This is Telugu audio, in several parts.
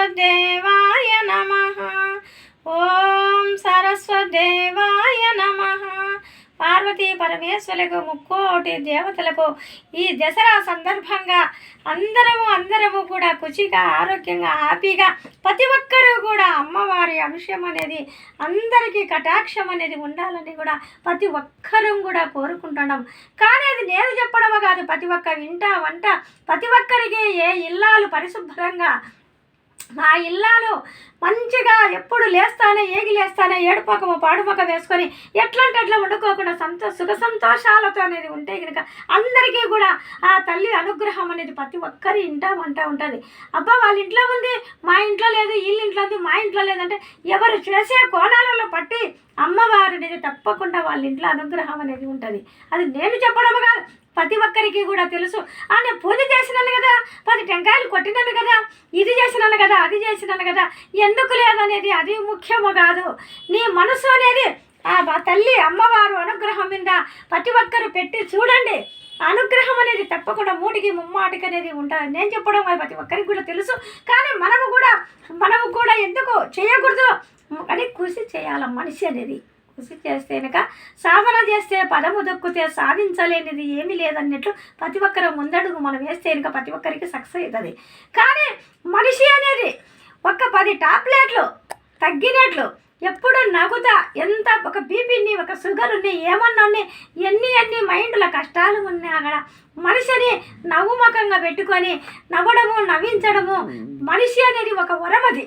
సరస్వదేవాయ నమః. ఓం సరస్వదేవాయ నమః. పార్వతీ పరమేశ్వరులకు ముక్కోటి దేవతలకు ఈ దసరా సందర్భంగా అందరము కూడా ఖుషిగా ఆరోగ్యంగా హ్యాపీగా ప్రతి ఒక్కరూ కూడా అమ్మవారి అంశం అనేది అందరికీ కటాక్షం అనేది ఉండాలని కూడా ప్రతి ఒక్కరూ కూడా కోరుకుంటున్నాం. కానీ అది నేను చెప్పడం కాదు, ప్రతి ఒక్క వంట ప్రతి ఒక్కరికి ఏ ఇల్లాలు పరిశుభ్రంగా ఆ ఇల్లాలు మంచిగా ఎప్పుడు లేస్తానే ఏడుపకము పాడుమొక వేసుకొని ఎట్లంటే అట్లా వండుకోకుండా సుఖ సంతోషాలతో అనేది ఉంటే కనుక అందరికీ కూడా ఆ తల్లి అనుగ్రహం అనేది ప్రతి ఒక్కరి వంట ఉంటుంది. అబ్బా వాళ్ళ ఇంట్లో ఉంది, మా ఇంట్లో లేదు, వీళ్ళ ఇంట్లో ఉంది, మా ఇంట్లో లేదంటే ఎవరు చేసే కోణాలలో పట్టి అమ్మవారు అనేది తప్పకుండా వాళ్ళ ఇంట్లో అనుగ్రహం అనేది ఉంటుంది. అది నేను చెప్పడం కాదు, ప్రతి ఒక్కరికి కూడా తెలుసు. నేను పూజ చేసినాను కదా, 10 టెంకాయలు కొట్టినాను కదా, ఇది చేసినాను కదా, అది చేసినాను కదా, ఎందుకు లేదనేది అది ముఖ్యము కాదు. నీ మనసు అనేది ఆ తల్లి అమ్మవారు అనుగ్రహం మీద ప్రతి ఒక్కరు పెట్టి చూడండి. అనుగ్రహం అనేది తప్పకుండా మూటికి ముమ్మాటికి అనేది ఉంటుంది. నేను చెప్పడం కాదు, ప్రతి ఒక్కరికి కూడా తెలుసు. కానీ మనము కూడా ఎందుకు చేయకూడదు అని కృషి చేయాలి. మనిషి అనేది కృషి చేస్తే కనుక సాధన చేస్తే పదము దొక్కితే సాధించలేనిది ఏమీ లేదన్నట్లు ప్రతి ఒక్కరు ముందడుగు మనం వేస్తే కనుక ప్రతి ఒక్కరికి సక్సెస్ అవుతుంది. కానీ మనిషి అనేది ఒక 10 టాబ్లెట్లు తగ్గినట్లు ఎప్పుడు నవ్వుతా ఎంత ఒక బీపీని ఒక షుగర్ ఉన్ని ఏమన్నా ఎన్ని మైండ్లో కష్టాలు ఉన్నా అక్కడ మనిషిని నవ్వుముఖంగా పెట్టుకొని నవ్వడము నవ్వించడము మనిషి అనేది ఒక వరం. అది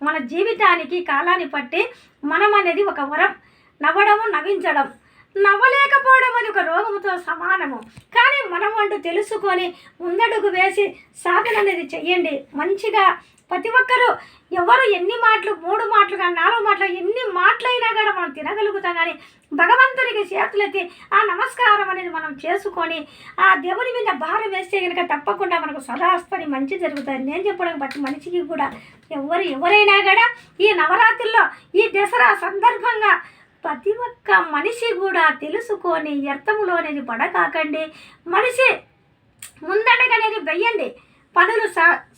మన జీవితానికి కాలాన్ని పట్టి మనం అనేది ఒక వరం. నవ్వడము నవ్వించడం నవ్వలేకపోవడం అది ఒక రోగముతో సమానము. కానీ మనం అంటూ తెలుసుకొని ముందడుగు వేసి సాధన అనేది చెయ్యండి. మంచిగా ప్రతి ఒక్కరూ ఎవరు ఎన్ని మాటలు 3 మాటలు కానీ 4 మాటలు ఎన్ని మాటలైనా కూడా మనం తినగలుగుతాం. కానీ భగవంతునికి చేతులెత్తి ఆ నమస్కారం అనేది మనం చేసుకొని ఆ దేవుని మీద భారం వేస్తే కనుక తప్పకుండా మనకు సదాస్తని మంచి జరుగుతుంది. నేను చెప్పడం ప్రతి మనిషికి కూడా ఎవరైనా కూడా ఈ నవరాత్రుల్లో ఈ దసరా సందర్భంగా ప్రతి ఒక్క మనిషి కూడా తెలుసుకొని వ్యర్థములో అనేది పడకాకండి. మనిషి ముందడగనేది వెయ్యండి, పనులు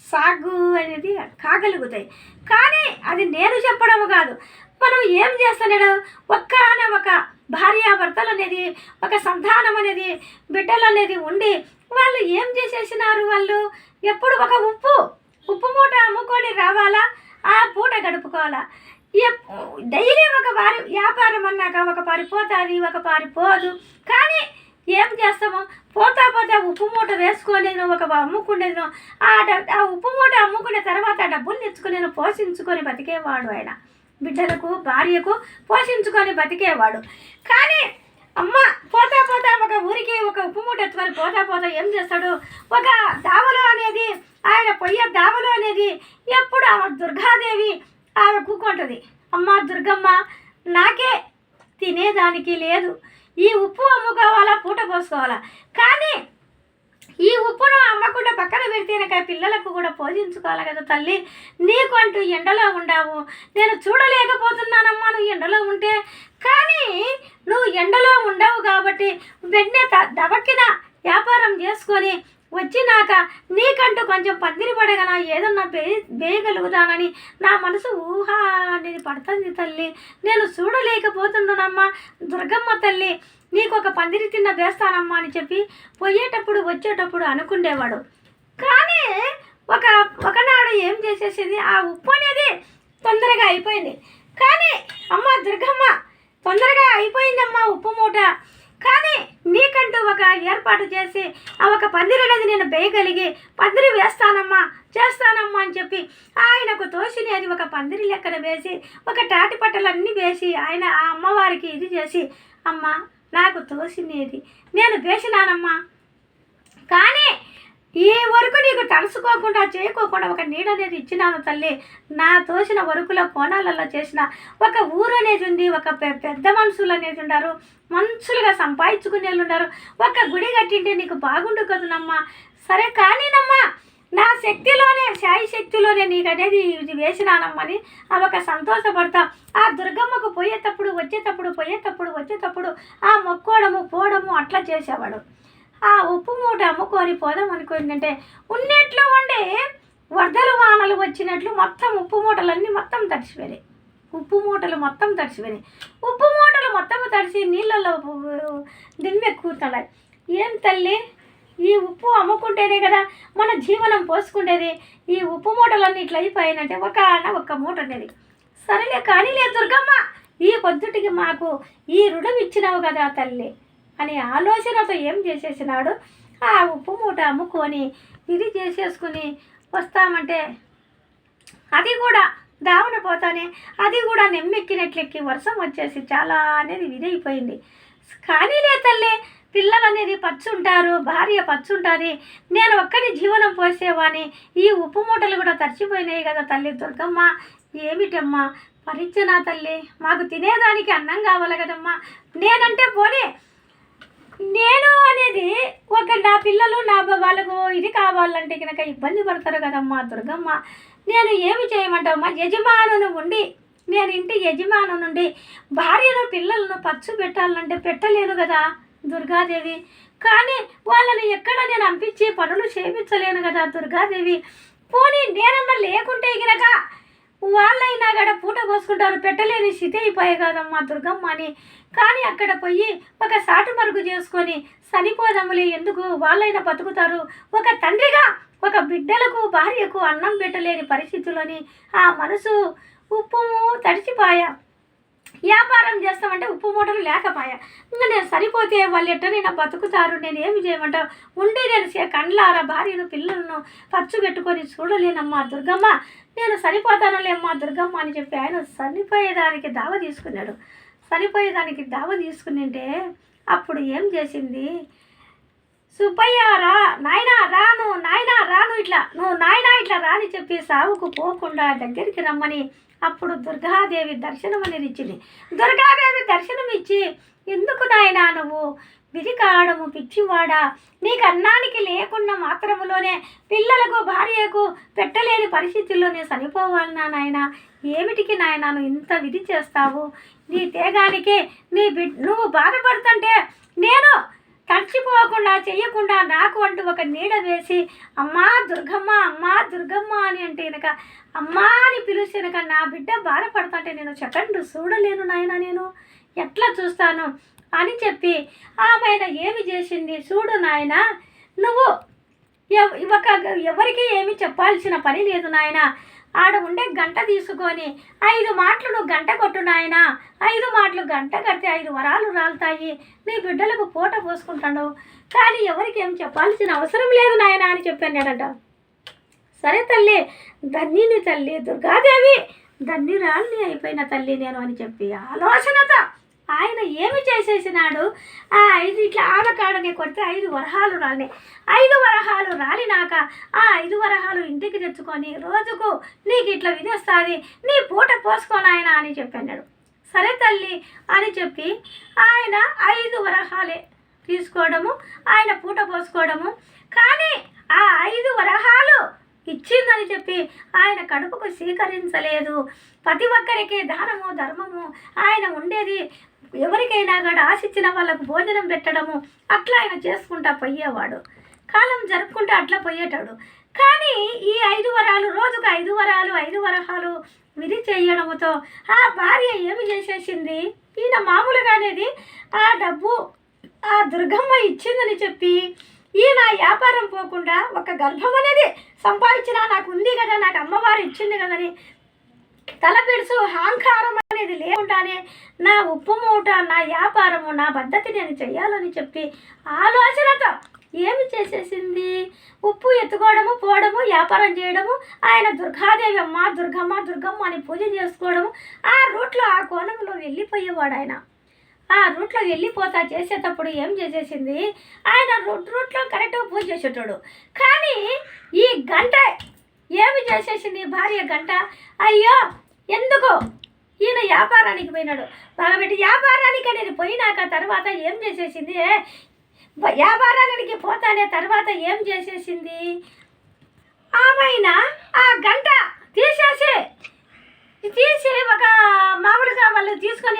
సాగు అనేది కాగలుగుతాయి. కానీ అది నేను చెప్పడం కాదు, మనం ఏం చేస్తున్నాడు ఒక భార్యాభర్తలు అనేది ఒక సంతానం అనేది బిడ్డలు అనేది ఉండి వాళ్ళు ఏం చేసేసినారు, వాళ్ళు ఎప్పుడు ఒక ఉప్పు మూట అమ్ముకొని రావాలా, ఆ పూట గడుపుకోవాలా. డైలీ ఒక వారి వ్యాపారం అన్నాక ఒక పారి పోతుంది, ఒక పారి పోదు. కానీ ఏం చేస్తాము, పోతా ఉప్పు మూట వేసుకొని ఒక అమ్ముకునేది ఆ ఉప్పు మూట అమ్ముకునే తర్వాత ఆ డబ్బులు తెచ్చుకొని పోషించుకొని బతికేవాడు. ఆయన బిడ్డలకు భార్యకు పోషించుకొని బతికేవాడు. కానీ అమ్మ పోతా ఒక ఊరికి ఒక ఉప్పు మూట ఎత్తుకొని పోతా ఏం చేస్తాడు, ఒక దావలో అనేది ఆయన పొయ్య దావలో అనేది ఎప్పుడు ఆమె దుర్గాదేవి ఆమె కూకుంటుంది. అమ్మ దుర్గమ్మ నాకే తినేదానికి లేదు, ఈ ఉప్పు అమ్ముకోవాలా పూట పోసుకోవాలా. కానీ ఈ ఉప్పును అమ్మకుండా పక్కన పెడితేనక పిల్లలకు కూడా పోషించుకోవాలి కదా తల్లి. నీకు అంటూ ఎండలో ఉండావు, నేను చూడలేకపోతున్నానమ్మా నువ్వు ఎండలో ఉంటే. కానీ నువ్వు ఎండలో ఉండవు కాబట్టి వెంటనే దబక్కిన వ్యాపారం చేసుకొని వచ్చినాక నీకంటూ కొంచెం పందిరి పడగనా ఏదన్నా వేయగలుగుతానని నా మనసు ఊహ అనేది పడుతుంది తల్లి. నేను చూడలేకపోతున్నానమ్మా దుర్గమ్మ తల్లి, నీకు ఒక పందిరి తిన్న వేస్తానమ్మా అని చెప్పి పోయేటప్పుడు వచ్చేటప్పుడు అనుకునేవాడు. కానీ ఒకనాడు ఏం చేసేసింది, ఆ ఉప్పు అనేది తొందరగా అయిపోయింది. కానీ అమ్మ దుర్గమ్మ తొందరగా అయిపోయిందమ్మా ఉప్పు మూట, కానీ నీకంటూ ఒక ఏర్పాటు చేసి ఆ ఒక పందిరి అనేది నేను వేయగలిగి పందిరి వేస్తానమ్మా చేస్తానమ్మా అని చెప్పి ఆయనకు తోసినది ఒక పందిరి లెక్కన వేసి ఒక తాటి పట్టలన్నీ వేసి ఆయన ఆ అమ్మవారికి ఇది చేసి, అమ్మ నాకు తోసినది నేను వేసినానమ్మా, కానీ ఈ వరకు నీకు తడుసుకోకుండా చేయకోకుండా ఒక నీడ అనేది ఇచ్చినాను తల్లి. నా తోసిన వరకుల కోణాలలో చేసిన ఒక ఊరు అనేది ఉంది, ఒక పెద్ద మనుషులు అనేది ఉన్నారు, మనుషులుగా సంపాదించుకునే వాళ్ళు ఉన్నారు. ఒక గుడి కట్టింటే నీకు బాగుండు కదనమ్మా. సరే కానీనమ్మా నా శక్తిలోనే శాయి శక్తిలోనే నీకు అనేది ఇది వేసినానమ్మని ఆ ఒక సంతోషపడతాం. ఆ దుర్గమ్మకు పోయేటప్పుడు వచ్చేటప్పుడు ఆ మొక్కోవడము పోవడము అట్లా చేసేవాడు. ఆ ఉప్పు మూట అమ్ముకొని పోదాం అనుకుంటుంటే ఉన్నట్లు ఉండి వరదలు వానలు వచ్చినట్లు మొత్తం ఉప్పు మూటలన్నీ మొత్తం తడిసిపోయినాయి. ఉప్పు మూటలు మొత్తం తడిసిపోయినాయి. ఉప్పు మూటలు మొత్తం తడిసి నీళ్ళల్లో దిమ్మెక్కుతున్నాయి. ఏం తల్లి, ఈ ఉప్పు అమ్ముకుంటేనే కదా మన జీవనం పోసుకుండేది. ఈ ఉప్పు మూటలన్నీ ఇట్లా అయిపోయినంటే ఒక్క మూట అనేది. సరేలే కానీలే దుర్గమ్మ, ఈ పొద్దుటికి మాకు ఈ రుణం ఇచ్చినావు కదా తల్లి అనే ఆలోచనతో ఏం చేసేసినాడు, ఆ ఉప్పు మూట అమ్ముకొని ఇది చేసేసుకుని వస్తామంటే అది కూడా దావన పోతానే అది కూడా నెమ్మెక్కినట్లెక్కి వర్షం వచ్చేసి చాలా అనేది విరైపోయింది. కానీలే తల్లి, పిల్లలు అనేది పచ్చుంటారు, భార్య పచ్చుంటుంది, నేను ఒక్కడి జీవనం పోసేవాని, ఈ ఉప్పు మూటలు కూడా తడిచిపోయినాయి కదా తల్లి దుర్గమ్మ, ఏమిటమ్మా పరిచనా తల్లి, మాకు తినేదానికి అన్నం కావాలి కదమ్మా. నేనంటే పోనీ నేను అనేది నా పిల్లలు నా వాళ్ళకు ఇది కావాలంటే కనుక ఇబ్బంది పడతారు కదమ్మా దుర్గమ్మ, నేను ఏమి చేయమంటావమ్మా. యజమానును ఉండి, నేను ఇంటి యజమాను నుండి భార్యను పిల్లలను పచ్చు పెట్టాలంటే పెట్టలేను కదా దుర్గాదేవి. కానీ వాళ్ళని ఎక్కడ నేను పంపించి పనులు చేయించలేను కదా దుర్గాదేవి. పోనీ నేనన్నా లేకుంటే గినక వాళ్ళైనా కూడా పూట పోసుకుంటారు, పెట్టలేని స్థితి అయిపోయాయి కదమ్మా దుర్గమ్మ అని. కానీ అక్కడ పోయి ఒక సాటు మరుగు చేసుకొని చనిపోదమ్ములే, ఎందుకు వాళ్ళైనా బతుకుతారు. ఒక తండ్రిగా ఒక బిడ్డలకు భార్యకు అన్నం పెట్టలేని పరిస్థితులని ఆ మనసు ఉప్పు తడిచిపోయా. వ్యాపారం చేస్తామంటే ఉప్పు మూటలు లేకపోయా. ఇంకా నేను సరిపోతే వాళ్ళు ఎట్టనైనా బతుకుతారు, నేను ఏమి చేయమంటావు. ఉండి నేను కండ్లారా భార్యను పిల్లలను పచ్చు పెట్టుకొని చూడలేనమ్మా దుర్గమ్మ, నేను సరిపోతానులేమ్మా దుర్గమ్మ అని చెప్పి ఆయన చనిపోయేదానికి దావ తీసుకున్నాడు. చనిపోయేదానికి దావ తీసుకునింటే అప్పుడు ఏం చేసింది, సుబ్బయ్య రా నాయనా రాను, నాయనా రాను, ఇట్లా నువ్వు నాయనా ఇట్లా రాని చెప్పి సావుకు పోకుండా దగ్గరికి రమ్మని అప్పుడు దుర్గాదేవి దర్శనం అనేది ఇచ్చింది. దుర్గాదేవి దర్శనం ఇచ్చి, ఎందుకు నాయనా నువ్వు విధికాడము పిచ్చివాడా, నీకు అన్నానికి లేకుండా మాత్రములోనే పిల్లలకు భార్యకు పెట్టలేని పరిస్థితుల్లోనే చనిపోవాలన్నా నాయన, ఏమిటికి నాయన నువ్వు ఇంత విధి చేస్తావు. నీ తేగానికి నువ్వు బాధపడుతుంటే నేను తడిచిపోకుండా చెయ్యకుండా నాకు అంటూ ఒక నీడ వేసి అమ్మా దుర్గమ్మ, అమ్మా దుర్గమ్మ అని అంటే కనుక అమ్మా అని పిలిచి కనుక నా బిడ్డ బాధపడుతుంటే నేను సెకండ్ చూడలేను నాయన, నేను ఎట్లా చూస్తాను అని చెప్పి ఆమె ఏమి చేసింది, చూడు నాయన నువ్వు ఎవరికి ఏమి చెప్పాల్సిన పని లేదు నాయన, ఆడ ఉండే గంట తీసుకొని 5 మాటలు నువ్వు గంట కొట్టు నాయన, 5 మాటలు గంట కడితే 5 వరాలు రాలుతాయి, నీ బిడ్డలకు పూట పోసుకుంటాడు, కానీ ఎవరికి ఏం చెప్పాల్సిన అవసరం లేదు నాయన అని చెప్పాడట. సరే తల్లి, ధన్యుని తల్లి దుర్గాదేవి, ధన్యురాల్ని అయిపోయిన తల్లి నేను అని చెప్పి ఆలోచనతో ఆయన ఏమి చేసేసినాడు, ఆ 5 ఇట్లా ఆనకాడని కొడితే 5 వరహాలు రాలినాయి. 5 వరహాలు రాలినాక ఆ 5 వరహాలు ఇంటికి తెచ్చుకొని రోజుకు నీకు ఇట్లా వినేస్తుంది, నీ పూట పోసుకోనాయన అని చెప్పన్నాడు. సరే తల్లి అని చెప్పి ఆయన 5 వరహాలే తీసుకోవడము, ఆయన పూట పోసుకోవడము. కానీ ఆ 5 వరహాలు ఇచ్చిందని చెప్పి ఆయన కడుపుకు స్వీకరించలేదు. ప్రతి ఒక్కరికి దానము ధర్మము ఆయన ఉండేది, ఎవరికైనా కూడా ఆశించిన వాళ్ళకు భోజనం పెట్టడము అట్లా ఆయన చేసుకుంటా పోయేవాడు, కాలం జరుపుకుంటూ అట్లా పోయేటాడు. కానీ ఈ 5 వరాలు రోజుకు 5 వరాలు 5 వరహాలు విధి చేయడంతో ఆ భార్య ఏమి చేసేసింది, ఈయన మామూలుగా అనేది ఆ డబ్బు ఆ దుర్గమ్మ ఇచ్చిందని చెప్పి ఈయన వ్యాపారం పోకుండా ఒక గర్భం అనేది సంపాదించిన నాకు ఉంది కదా, నాకు అమ్మవారు ఇచ్చింది కదని తలపిడుసు అహంకారం అనేది లేకుండానే నా ఉప్పు మూట నా వ్యాపారము నా పద్ధతి నేను చెయ్యాలని చెప్పి ఆలోచనతో ఏమి చేసేసింది, ఉప్పు ఎత్తుకోవడము పోవడము వ్యాపారం చేయడము, ఆయన దుర్గాదేవి అమ్మ దుర్గమ్మ దుర్గమ్మ అని పూజ చేసుకోవడము, ఆ రూట్లో ఆ కోణంలో వెళ్ళిపోయేవాడు. ఆయన ఆ రూట్లో వెళ్ళిపోతా చేసేటప్పుడు ఏం చేసేసింది, ఆయన రూట్లో కరెక్ట్గా పూజ చేసేటాడు. కానీ ఈ గంట ఏమి చేసేసింది భార్య గంట, అయ్యో ఎందుకు ఈయన వ్యాపారానికి పోయినాడు బాగబెట్టి, వ్యాపారానికి అనేది పోయినాక తర్వాత ఏం చేసేసింది, వ్యాపారానికి పోతానే తర్వాత ఏం చేసేసింది, ఆమెన ఆ గంట తీసి ఒక మామూలుగా వాళ్ళు తీసుకొని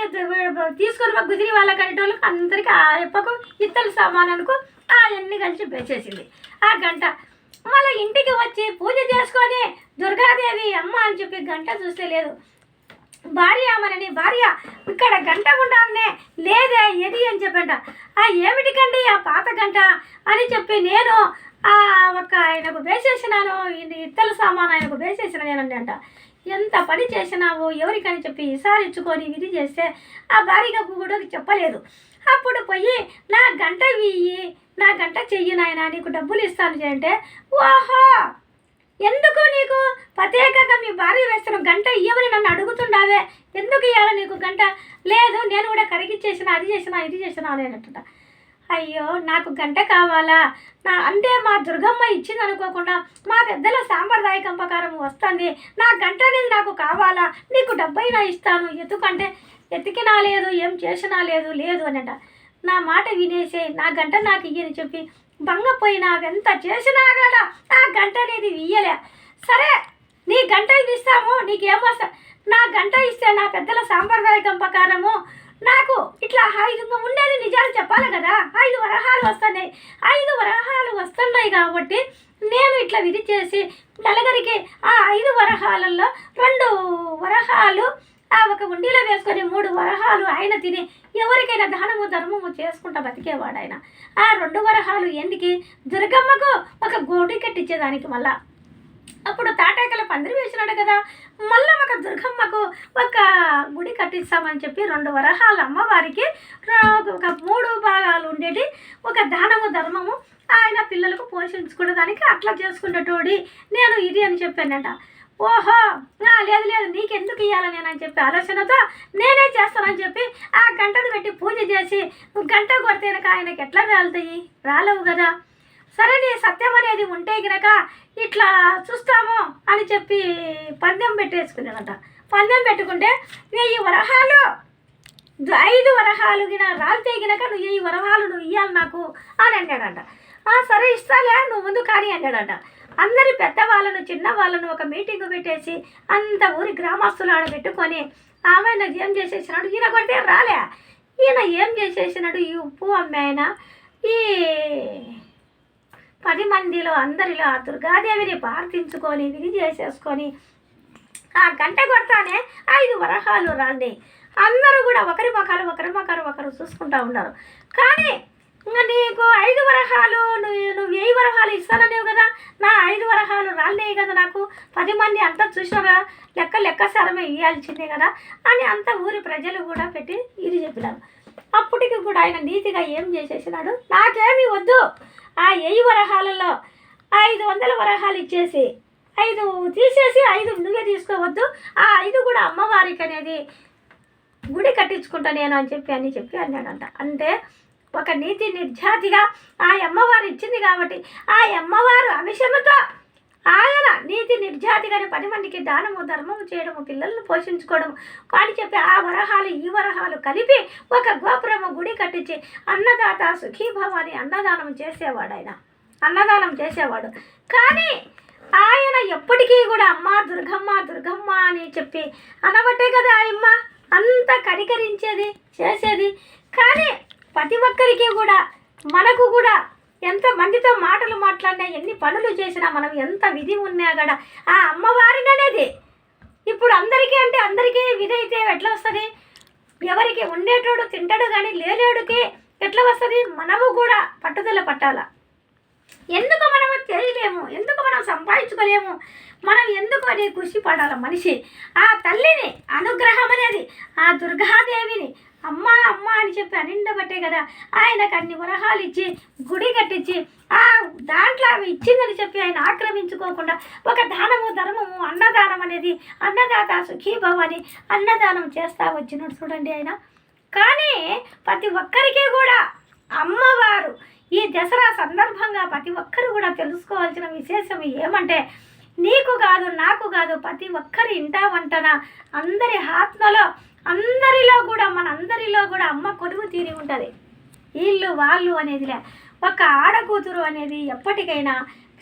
గుదిరి వాళ్ళ కనేటోళ్ళకి అందరికీ ఆ ఎప్పకు ఇత్తల సామానుకు అవన్నీ కలిసి వేసేసింది ఆ గంట. మళ్ళీ ఇంటికి వచ్చి పూజ చేసుకొని దుర్గాదేవి అమ్మ అని చెప్పి గంట చూస్తే లేదు, భార్య అమ్మనని భార్య ఇక్కడ గంట ఉండాలనే లేదే ఎది అని చెప్పంట. ఏమిటికండి ఆ పాత గంట అని చెప్పి నేను ఒక ఆయనకు వేసేసినాను, ఇత్తల సామాను ఆయనకు వేసేసిన నేనండి అంట. ఎంత పని చేసినావు ఎవరికని చెప్పి విసారించుకొని విధి చేస్తే ఆ భార్యగా కూడా చెప్పలేదు. అప్పుడు పోయి నా గంట ఇయ్యి, నా గంట చెయ్యి నాయన, నీకు డబ్బులు ఇస్తాను అంటే, ఓహో ఎందుకు నీకు ప్రత్యేకంగా మీ భార్య వేస్తున్న గంట ఇవ్వని నన్ను అడుగుతుండావే, ఎందుకు ఇవ్వాలి నీకు గంట? లేదు నేను కూడా కరిగిచ్చేసిన, అది చేసినా ఇది చేసినా అనేటట్ట. అయ్యో నాకు గంట కావాలా అంటే మా దుర్గమ్మ ఇచ్చింది అనుకోకుండా మా పెద్దల సాంప్రదాయకం ప్రకారం వస్తుంది, నా గంట అనేది నాకు కావాలా, నీకు డబ్బైనా ఇస్తాను, ఎందుకంటే ఎతికినా లేదు ఏం చేసినా లేదు లేదు అనట. నా మాట వినేసే, నా గంట నాకు ఇయ్యని చెప్పి భంగపోయినా ఎంత చేసినా కూడా ఆ గంట అనేది ఇయ్యలే. సరే నీ గంట ఇది ఇస్తాము, నీకేమొస్తా, నా గంట ఇస్తే నా పెద్దల సాంప్రదాయకం ప్రకారము నాకు ఇట్లా 5 ఉండేది నిజాలు చెప్పాలి కదా, 5 వరహాలు వస్తున్నాయి, 5 వరహాలు వస్తున్నాయి కాబట్టి నేను ఇట్లా విధి చేసి నలుగురికి ఆ 5 వరహాలలో 2 వరహాలు ఒక ఉండిలో వేసుకొని 3 వరహాలు ఆయన తిని ఎవరికైనా దానము ధర్మము చేసుకుంటా బతికేవాడు ఆయన. ఆ 2 వరహాలు ఎందుకు? దుర్గమ్మకు ఒక గుడి కట్టించేదానికి. మళ్ళా అప్పుడు తాటాకల పందిరి వేసినాడు కదా, మళ్ళీ ఒక దుర్గమ్మకు ఒక గుడి కట్టిస్తామని చెప్పి 2 వరహాలు అమ్మవారికి ఒక 3 భాగాలు ఉండేటి ఒక దానము ధర్మము ఆయన పిల్లలకు పోషించుకునేదానికి అట్లా చేసుకునేటోడి నేను ఇది అని చెప్పానంట. ఓహో లేదు లేదు నీకెందుకు ఇవ్వాలి నేనని చెప్పి ఆలోచనతో నేనే చేస్తానని చెప్పి ఆ గంటను పెట్టి పూజ చేసి గంట కొడితే కనుక ఆయనకి ఎట్లా రాలుతాయి? రాలేవు కదా. సరే నీ సత్యం అనేది ఉంటే గనక ఇట్లా చూస్తాము అని చెప్పి పందెం పెట్టేసుకునేదంట. పందెం పెట్టుకుంటే 1000 వరహాలు 5 వరహాలు గిన రాలితే గినక నువ్వు 1000 వరహాలు నువ్వు ఇవ్వాలి నాకు అని అన్నాడంట. సరే ఇస్తాలే నువ్వు ముందు కానీ అన్నాడంట. అందరి పెద్దవాళ్ళను చిన్నవాళ్ళను ఒక మీటింగ్ పెట్టేసి అంత ఊరి గ్రామస్తులు ఆడ పెట్టుకొని ఆమెను ఏం చేసేసినాడు, ఈయన కొడితే రాలే, ఈయన ఏం చేసేసినాడు, ఈ ఉప్పు అమ్మాయన ఈ 10 మందిలో అందరిలో ఆ దుర్గాదేవిని ప్రార్థించుకొని విధి చేసేసుకొని ఆ గంట కొడతానే 5 వరహాలు రాండి. అందరూ కూడా ఒకరి ముఖాలు ఒకరు చూసుకుంటూ ఉన్నారు. కానీ నీకు 5 వరహాలు నువ్వు 1000 వరహాలు ఇస్తాననేవు కదా, నా 5 వరహాలు రాలేవు కదా, నాకు 10 మంది అంతా చూసినారా, లెక్క సరమే ఇవ్వాల్సిందే కదా అని అంత ఊరి ప్రజలు కూడా పెట్టి ఇది చెప్పినారు. అప్పటికి కూడా ఆయన నీతిగా ఏం చేసేసినాడు, నాకేమీ వద్దు, ఆ 1000 వరహాలలో 500 వరహాలు ఇచ్చేసి 5 తీసేసి 5 నువ్వే తీసుకోవద్దు, ఆ 5 కూడా అమ్మవారికి అనేది గుడి కట్టించుకుంటా నేను అని చెప్పి అన్నాడంట. అంటే ఒక నీతి నిర్జాతిగా ఆ అమ్మవారు ఇచ్చింది కాబట్టి ఆ అమ్మవారు అంశంతో ఆయన నీతి నిర్జాతిగానే 10 మందికి దానము ధర్మము చేయడము పిల్లలను పోషించుకోవడము అని చెప్పి ఆ వరహాలు ఈ వరహాలు కలిపి ఒక గోపురము గుడి కట్టించి అన్నదాత సుఖీభవ అని అన్నదానం చేసేవాడు. ఆయన అన్నదానం చేసేవాడు. కానీ ఆయన ఎప్పటికీ కూడా అమ్మ దుర్గమ్మ అని చెప్పి అనబట్టే కదా ఆయమ్మ అంత కనికరించేది చేసేది. కానీ ప్రతి ఒక్కరికి కూడా మనకు కూడా ఎంత మందితో మాటలు మాట్లాడినా ఎన్ని పనులు చేసినా మనం ఎంత విధి ఉన్నా కూడా ఆ అమ్మవారిని అనేది ఇప్పుడు అందరికీ అంటే అందరికీ విధి అయితే ఎట్లా వస్తుంది? ఎవరికి ఉండేటోడు తింటాడు కానీ లేలేడుకి ఎట్లా వస్తుంది? మనము కూడా పట్టుదల పట్టాల. ఎందుకు మనము చేయలేము, ఎందుకు మనం సంపాదించుకోలేము, మనం ఎందుకు అని కృషి పడాలి మనిషి. ఆ తల్లిని అనుగ్రహం అనేది ఆ దుర్గాదేవిని అమ్మ అని చెప్పి అనిండబట్టే కదా ఆయనకు అన్ని వరహాలు ఇచ్చి గుడి కట్టించి ఆ దాంట్లో అవి ఇచ్చిందని చెప్పి ఆయన ఆక్రమించుకోకుండా ఒక దానము ధర్మము అన్నదానం అనేది అన్నదాత సుఖీభవ అని అన్నదానం చేస్తా వచ్చినట్టు చూడండి ఆయన. కానీ ప్రతి ఒక్కరికి కూడా అమ్మవారు ఈ దసరా సందర్భంగా ప్రతి ఒక్కరు కూడా తెలుసుకోవాల్సిన విశేషం ఏమంటే నీకు కాదు నాకు కాదు ప్రతి ఒక్కరి ఇంట వంటన అందరి ఆత్మలో అందరిలో కూడా మనందరిలో కూడా అమ్మ కొలువు తీరి ఉంటుంది. వీళ్ళు వాళ్ళు అనేదిలే ఒక ఆడకూతురు అనేది ఎప్పటికైనా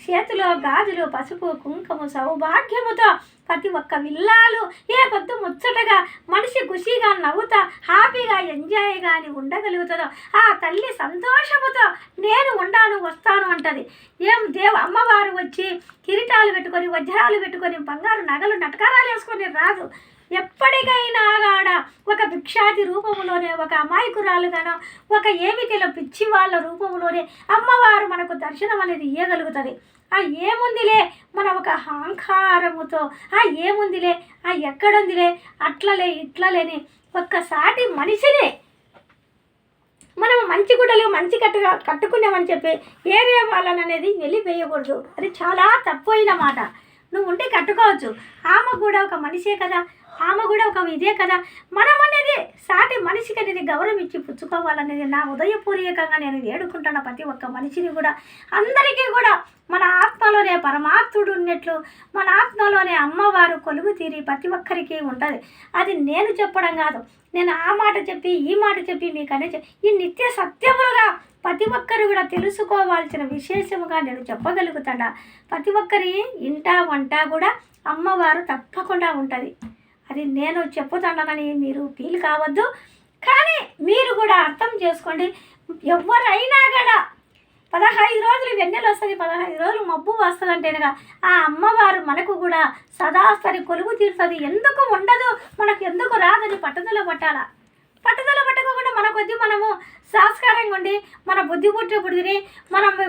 చేతిలో గాజులు, పసుపు, కుంకుమ, సౌభాగ్యముతో ప్రతి ఒక్క విల్లాలు ఏ పొద్దు ముచ్చటగా మనిషి ఖుషిగా నవ్వుతా హ్యాపీగా ఎంజాయ్గా అని ఉండగలుగుతుందో ఆ తల్లి సంతోషముతో నేను ఉండాను వస్తాను అంటది. అమ్మవారు వచ్చి కిరీటాలు పెట్టుకొని, వజ్రాలు పెట్టుకొని, బంగారు నగలు నటకారాలు వేసుకొని రాదు. ఎప్పటికైనా ఆడ ఒక భిక్షాది రూపంలోనే, ఒక అమాయకురాలుగానో, ఒక ఏమిటిలో పిచ్చి వాళ్ళ రూపంలోనే అమ్మవారు మనకు దర్శనం అనేది ఇవ్వగలుగుతుంది. ఆ ఏముందిలే మన ఒక అహంకారముతో ఏముందిలే ఎక్కడుందిలే అట్లలే ఇట్లలేని ఒక్కసాటి మనిషిని మనం మంచి గుడ్డలు మంచి కట్టుకున్నామని చెప్పి ఏరే వాళ్ళని అనేది వెళ్ళిపోయకూడదు. అది చాలా తప్పు అయిన మాట. నువ్వు ఉంటే కట్టుకోవచ్చు, ఆమె కూడా ఒక మనిషే కదా, ఆమె కూడా ఒక ఇదే కదా. మనం అనేది సాటి మనిషికి అనేది గౌరవం ఇచ్చి పుచ్చుకోవాలనేది నా ఉదయపూర్వకంగా నేను వేడుకుంటున్న ప్రతి ఒక్క మనిషిని కూడా. అందరికీ కూడా మన ఆత్మలోనే పరమాత్ముడు ఉన్నట్లు, మన ఆత్మలోనే అమ్మవారు కొలువు తీరి ప్రతి ఒక్కరికి ఉంటుంది. అది నేను చెప్పడం కాదు, నేను ఆ మాట చెప్పి ఈ మాట చెప్పి మీకు అనే ఈ నిత్య సత్యములుగా ప్రతి ఒక్కరు కూడా తెలుసుకోవాల్సిన విశేషముగా నేను చెప్పగలుగుతాడా. ప్రతి ఒక్కరి ఇంట వంట కూడా అమ్మవారు తప్పకుండా ఉంటుంది. అది నేను చెప్పుతానని మీరు ఫీల్ కావద్దు, కానీ మీరు కూడా అర్థం చేసుకోండి. ఎవరైనా కూడా 15 రోజులు వెన్నెలు వస్తుంది, 15 రోజులు మబ్బు వస్తుంది అంటేనగా ఆ అమ్మవారు మనకు కూడా సదాస్తరి కొలువు తీరుతుంది. ఎందుకు ఉండదు, మనకు ఎందుకు రాదని పట్టుదల పట్టాలా. పట్టుదల పట్టుకోకుండా మన కొద్ది మనము సంస్కారంగా ఉండి మన బుద్ధి పుట్టిని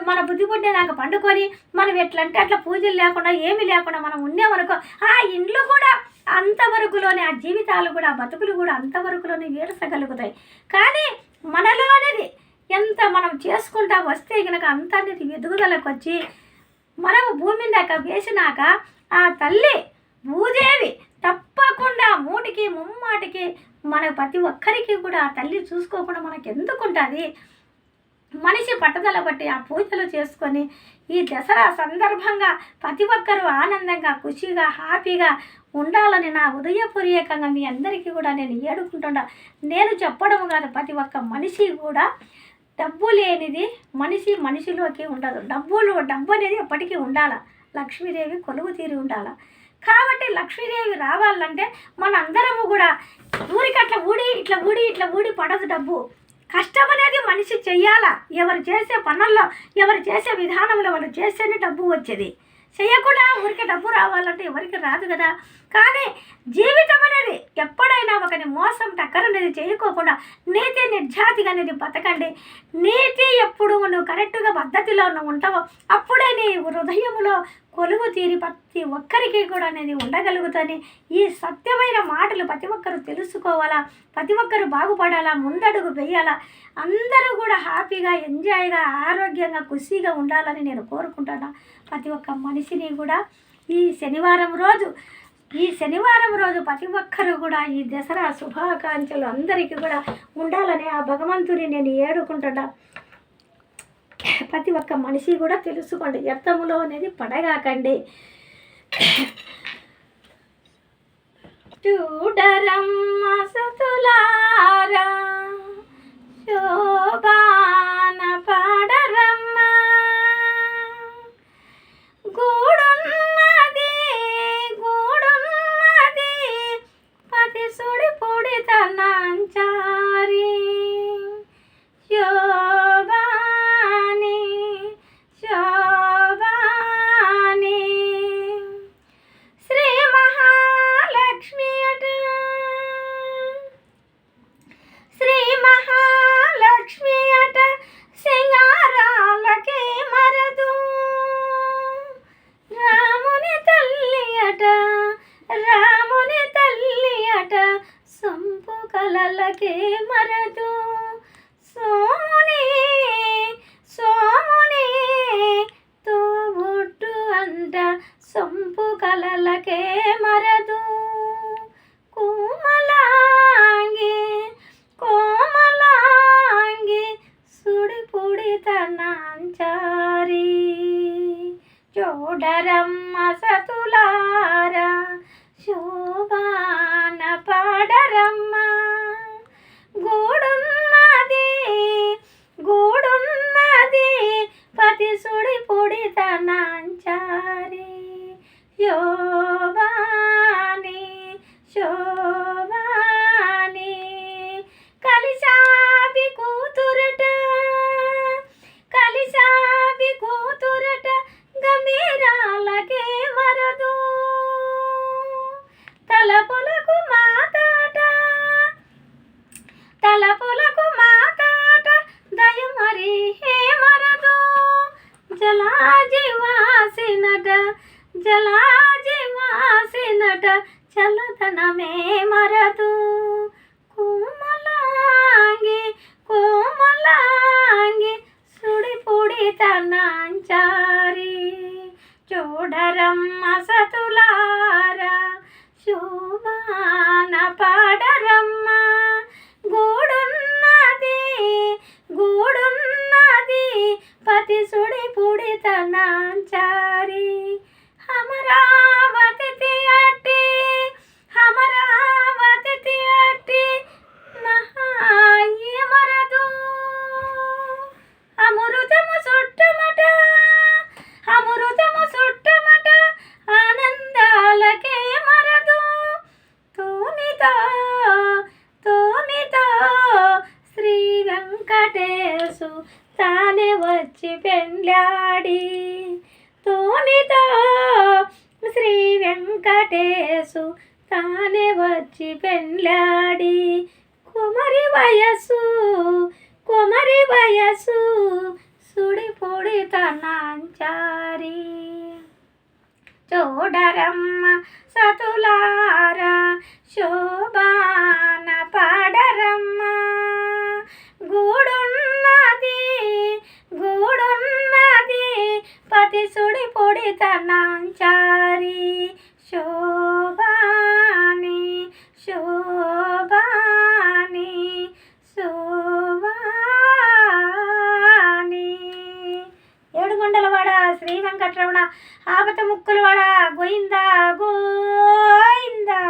మన బుద్ధి పుట్టినాక పండుకొని మనం ఎట్లంటే అట్లా పూజలు లేకుండా ఏమీ లేకుండా మనం ఉన్నామనుకో ఆ ఇండ్లు కూడా అంతవరకులోనే, ఆ జీవితాలు కూడా బతుకులు కూడా అంతవరకులోనే వేడసగలుగుతాయి. కానీ మనలో అనేది ఎంత మనం చేసుకుంటా వస్తే కనుక అంత అనేది ఎదుగుదలకు వచ్చి మనము భూమి దాకా వేసినాక ఆ తల్లి భూదేవి తప్పకుండా మూటికి ముమ్మాటికి మన ప్రతి ఒక్కరికి కూడా ఆ తల్లి చూసుకోకుండా మనకు ఎందుకుంటుంది. మనిషి పట్టుదల బట్టి ఆ పూజలు చేసుకొని ఈ దసరా సందర్భంగా ప్రతి ఒక్కరూ ఆనందంగా ఖుషిగా హ్యాపీగా ఉండాలని నా ఉదయపూర్వకంగా మీ అందరికీ కూడా నేను ఏడుకుంటున్నా. నేను చెప్పడం కాదు, ప్రతి ఒక్క మనిషి కూడా డబ్బు లేనిది మనిషిలోకి ఉండదు. డబ్బు అనేది ఎప్పటికీ ఉండాలి. లక్ష్మీదేవి కొలువు తీరి ఉండాలి. కాబట్టి లక్ష్మీదేవి రావాలంటే మనందరము కూడా ఊరికట్లా ఇట్లా ఊడి పడదు. డబ్బు కష్టం అనేది మనిషి చెయ్యాలా. ఎవరు చేసే పనుల్లో, ఎవరు చేసే విధానంలో వాళ్ళు చేస్తేనే డబ్బు వచ్చేది. చేయకుండా ఊరికి డబ్బు రావాలంటే ఎవరికి రాదు కదా. కానీ జీవితం అనేది ఎప్పుడైనా ఒకని మోసం టక్కర్ అనేది చేయకోకుండా నీతి నిర్జాతిగా అనేది బతకండి. నీతి ఎప్పుడు నువ్వు కరెక్ట్గా పద్ధతిలో నువ్వు ఉంటావో అప్పుడే నీ హృదయంలో కొలువు తీరి ప్రతి ఒక్కరికి కూడా అనేది ఉండగలుగుతుంది. ఈ సత్యమైన మాటలు ప్రతి ఒక్కరు తెలుసుకోవాలా, ప్రతి ఒక్కరు బాగుపడాలా, ముందడుగు వేయాలా, అందరూ కూడా హ్యాపీగా ఎంజాయ్గా ఆరోగ్యంగా ఖుషిగా ఉండాలని నేను కోరుకుంటున్నా. ప్రతి ఒక్క మనిషిని కూడా ఈ శనివారం రోజు ప్రతి ఒక్కరు కూడా ఈ దసరా శుభాకాంక్షలు అందరికీ కూడా ఉండాలని ఆ భగవంతుని నేను ఏడుకుంటున్నా. ప్రతి ఒక్క మనిషి కూడా తెలుసుకోండి, వ్యర్థములో అనేది పడగాకండి. చూడరమ్మ సతులారా శోభాన పాడరమ్మ, గూడున్నది పతి సుడి పొడి తనంచారి కలలకే మరదు. సోముని తోబుట్టు అంట సొంపు కలలకే మరదు. కోమలాంగి సుడి పొడి తనాంచారి, చూడరమ్మ సతులారా శోభాన పాడరమ్మ, గూడున్నది పతి సుడి పొడి తనాంచారి శోభాని శోభాని కలిసాబి కూతురట కలిసాబి కూతురట గంభీరాలకే మరదు తలపులకు మాతాట తలపులకు మాతాట దయమరి హే మరదు జలాజివాసినట జలాజివాసినట చల్లదనమే మరదు కోమలాంగి కోమలాంగి సుడి పొడి తనాంచారి చూడరమ్మ సతులారా శోభాన పాడరమ్మ గూడున్నది గూడున్నది పతి సుడి పొడి తనాంచారి అమరావతి అట్టి అమరావతి అట్టి మహాయి మరదు అమృతము చుట్టమట అమృతము చుట్టమట ఆనందాలకే మరదు తోమితో తోమితో శ్రీ వెంకటేశు తానే వచ్చి పెండ్లాడి తోమితో శ్రీ వెంకటేశు తానే వచ్చి పెండ్లాడి కుమరి వయసు సుడి పొడి తనాంచారి చూడరమ్మ సతులారా శోభాన పాడరమ్మ గూడున్నది గూడున్నది పతి సుడి పొడి తనాంచారి శోభాని శోభాని శోభాని ఏడుగొండలవాడ శ్రీ వెంకటరమణ ఆపత ముక్కులవాడ గోయిందా గోయిందా.